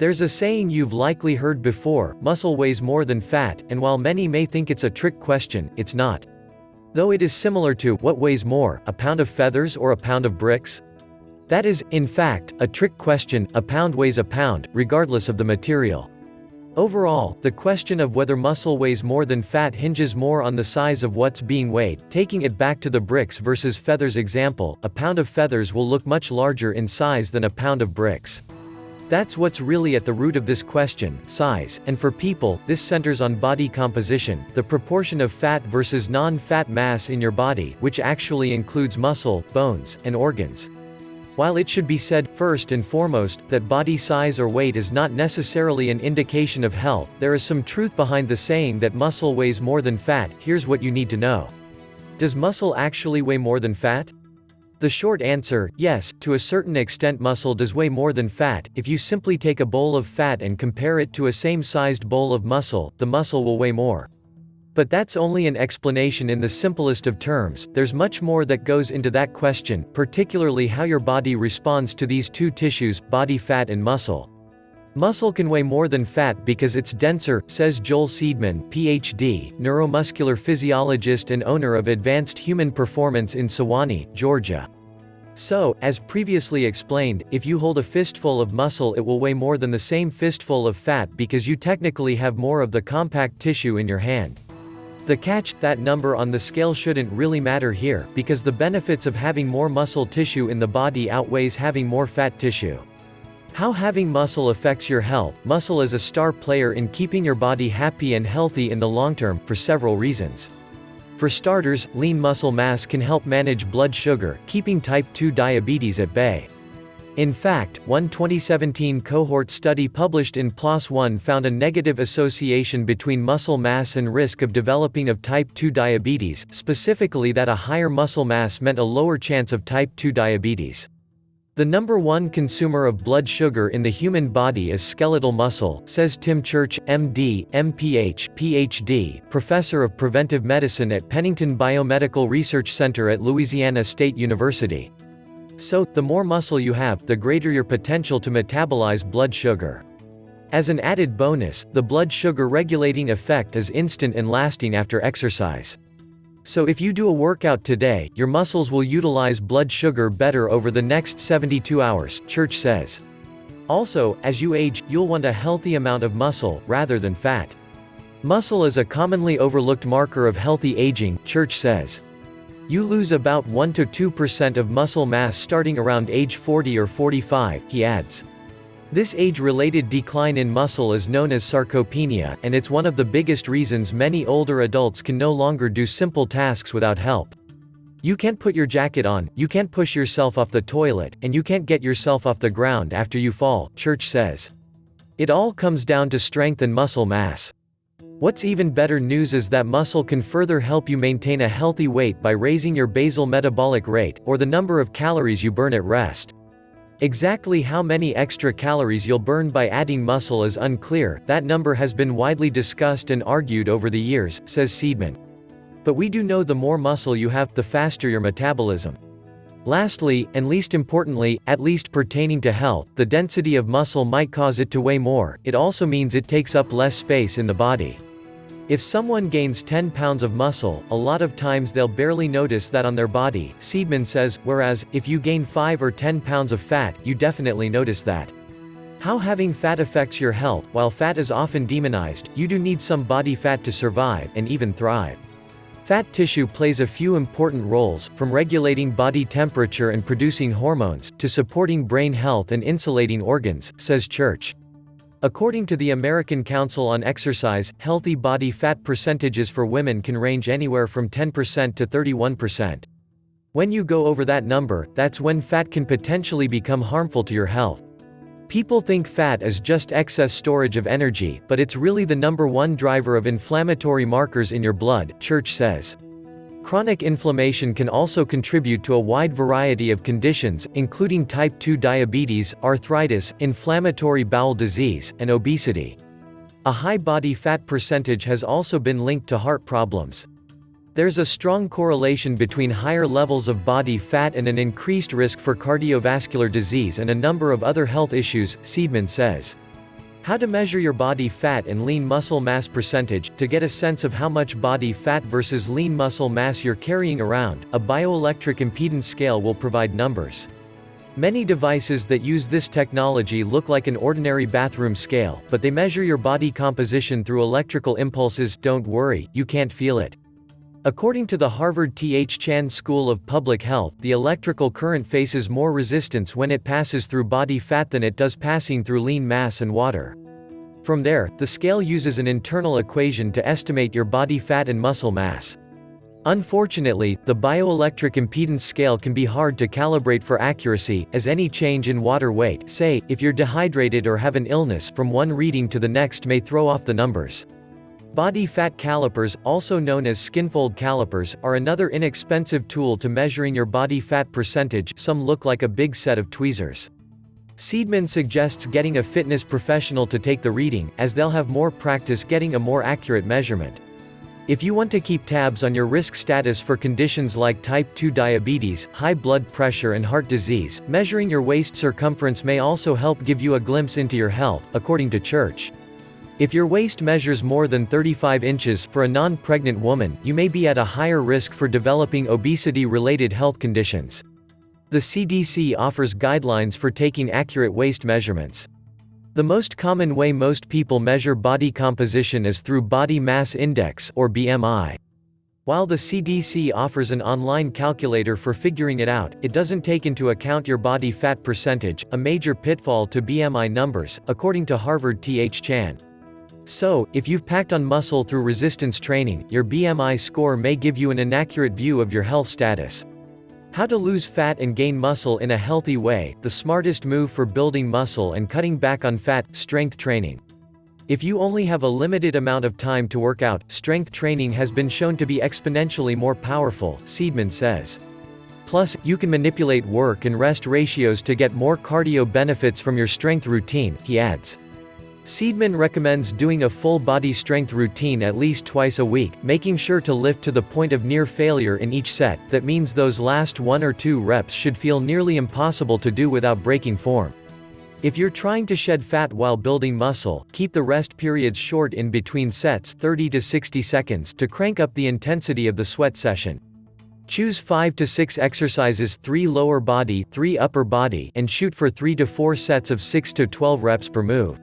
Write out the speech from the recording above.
There's a saying you've likely heard before: muscle weighs more than fat, and while many may think it's a trick question, it's not. Though it is similar to, what weighs more, a pound of feathers or a pound of bricks? That is, in fact, a trick question. A pound weighs a pound, regardless of the material. Overall, the question of whether muscle weighs more than fat hinges more on the size of what's being weighed. Taking it back to the bricks versus feathers example, a pound of feathers will look much larger in size than a pound of bricks. That's what's really at the root of this question: size. And for people, this centers on body composition, the proportion of fat versus non-fat mass in your body, which actually includes muscle, bones, and organs. While it should be said, first and foremost, that body size or weight is not necessarily an indication of health, there is some truth behind the saying that muscle weighs more than fat. Here's what you need to know. Does muscle actually weigh more than fat? The short answer: yes, to a certain extent muscle does weigh more than fat. If you simply take a bowl of fat and compare it to a same-sized bowl of muscle, the muscle will weigh more. But that's only an explanation in the simplest of terms. There's much more that goes into that question, particularly how your body responds to these two tissues, body fat and muscle. Muscle can weigh more than fat because it's denser, says Joel Seedman, Ph.D., neuromuscular physiologist and owner of Advanced Human Performance in Sewanee, Georgia. So, as previously explained, if you hold a fistful of muscle, it will weigh more than the same fistful of fat because you technically have more of the compact tissue in your hand. The catch: that number on the scale shouldn't really matter here, because the benefits of having more muscle tissue in the body outweighs having more fat tissue. How having muscle affects your health: muscle is a star player in keeping your body happy and healthy in the long term, for several reasons. For starters, lean muscle mass can help manage blood sugar, keeping type 2 diabetes at bay. In fact, one 2017 cohort study published in PLOS ONE found a negative association between muscle mass and risk of developing of type 2 diabetes, specifically that a higher muscle mass meant a lower chance of type 2 diabetes. The number one consumer of blood sugar in the human body is skeletal muscle, says Tim Church, MD, MPH, PhD, professor of preventive medicine at Pennington Biomedical Research Center at Louisiana State University. So, the more muscle you have, the greater your potential to metabolize blood sugar. As an added bonus, the blood sugar regulating effect is instant and lasting after exercise. So if you do a workout today, your muscles will utilize blood sugar better over the next 72 hours, Church says. Also, as you age, you'll want a healthy amount of muscle, rather than fat. Muscle is a commonly overlooked marker of healthy aging, Church says. You lose about 1 to 2% of muscle mass starting around age 40 or 45, he adds. This age-related decline in muscle is known as sarcopenia, and it's one of the biggest reasons many older adults can no longer do simple tasks without help. You can't put your jacket on, you can't push yourself off the toilet, and you can't get yourself off the ground after you fall, Church says. It all comes down to strength and muscle mass. What's even better news is that muscle can further help you maintain a healthy weight by raising your basal metabolic rate, or the number of calories you burn at rest. Exactly how many extra calories you'll burn by adding muscle is unclear. That number has been widely discussed and argued over the years, says Seedman. But we do know the more muscle you have, the faster your metabolism. Lastly, and least importantly, at least pertaining to health, the density of muscle might cause it to weigh more. It also means it takes up less space in the body. If someone gains 10 pounds of muscle, a lot of times they'll barely notice that on their body, Seedman says, whereas, if you gain 5 or 10 pounds of fat, you definitely notice that. How having fat affects your health: while fat is often demonized, you do need some body fat to survive, and even thrive. Fat tissue plays a few important roles, from regulating body temperature and producing hormones, to supporting brain health and insulating organs, says Church. According to the American Council on Exercise, healthy body fat percentages for women can range anywhere from 10% to 31%. When you go over that number, that's when fat can potentially become harmful to your health. People think fat is just excess storage of energy, but it's really the number one driver of inflammatory markers in your blood, Church says. Chronic inflammation can also contribute to a wide variety of conditions, including type 2 diabetes, arthritis, inflammatory bowel disease, and obesity. A high body fat percentage has also been linked to heart problems. There's a strong correlation between higher levels of body fat and an increased risk for cardiovascular disease and a number of other health issues, Seedman says. How to measure your body fat and lean muscle mass percentage. To get a sense of how much body fat versus lean muscle mass you're carrying around, a bioelectric impedance scale will provide numbers. Many devices that use this technology look like an ordinary bathroom scale, but they measure your body composition through electrical impulses. Don't worry, you can't feel it. According to the Harvard T.H. Chan School of Public Health, the electrical current faces more resistance when it passes through body fat than it does passing through lean mass and water. From there, the scale uses an internal equation to estimate your body fat and muscle mass. Unfortunately, the bioelectric impedance scale can be hard to calibrate for accuracy, as any change in water weight, say, if you're dehydrated or have an illness, from one reading to the next may throw off the numbers. Body fat calipers, also known as skinfold calipers, are another inexpensive tool to measuring your body fat percentage. Some look like a big set of tweezers. Seidman suggests getting a fitness professional to take the reading, as they'll have more practice getting a more accurate measurement. If you want to keep tabs on your risk status for conditions like type 2 diabetes, high blood pressure and heart disease, measuring your waist circumference may also help give you a glimpse into your health, according to Church. If your waist measures more than 35 inches for a non-pregnant woman, you may be at a higher risk for developing obesity-related health conditions. The CDC offers guidelines for taking accurate waist measurements. The most common way most people measure body composition is through body mass index, or BMI. While the CDC offers an online calculator for figuring it out, it doesn't take into account your body fat percentage, a major pitfall to BMI numbers, according to Harvard T.H. Chan. So, if you've packed on muscle through resistance training, your BMI score may give you an inaccurate view of your health status. How to lose fat and gain muscle in a healthy way. The smartest move for building muscle and cutting back on fat: strength training. If you only have a limited amount of time to work out, strength training has been shown to be exponentially more powerful, Seidman says. Plus, you can manipulate work and rest ratios to get more cardio benefits from your strength routine, he adds. Seidman recommends doing a full-body strength routine at least twice a week, making sure to lift to the point of near failure in each set. That means those last 1 or 2 reps should feel nearly impossible to do without breaking form. If you're trying to shed fat while building muscle, keep the rest periods short in between sets, 30 to 60 seconds, to crank up the intensity of the sweat session. Choose 5 to 6 exercises, 3 lower body, 3 upper body, and shoot for 3 to 4 sets of 6 to 12 reps per move.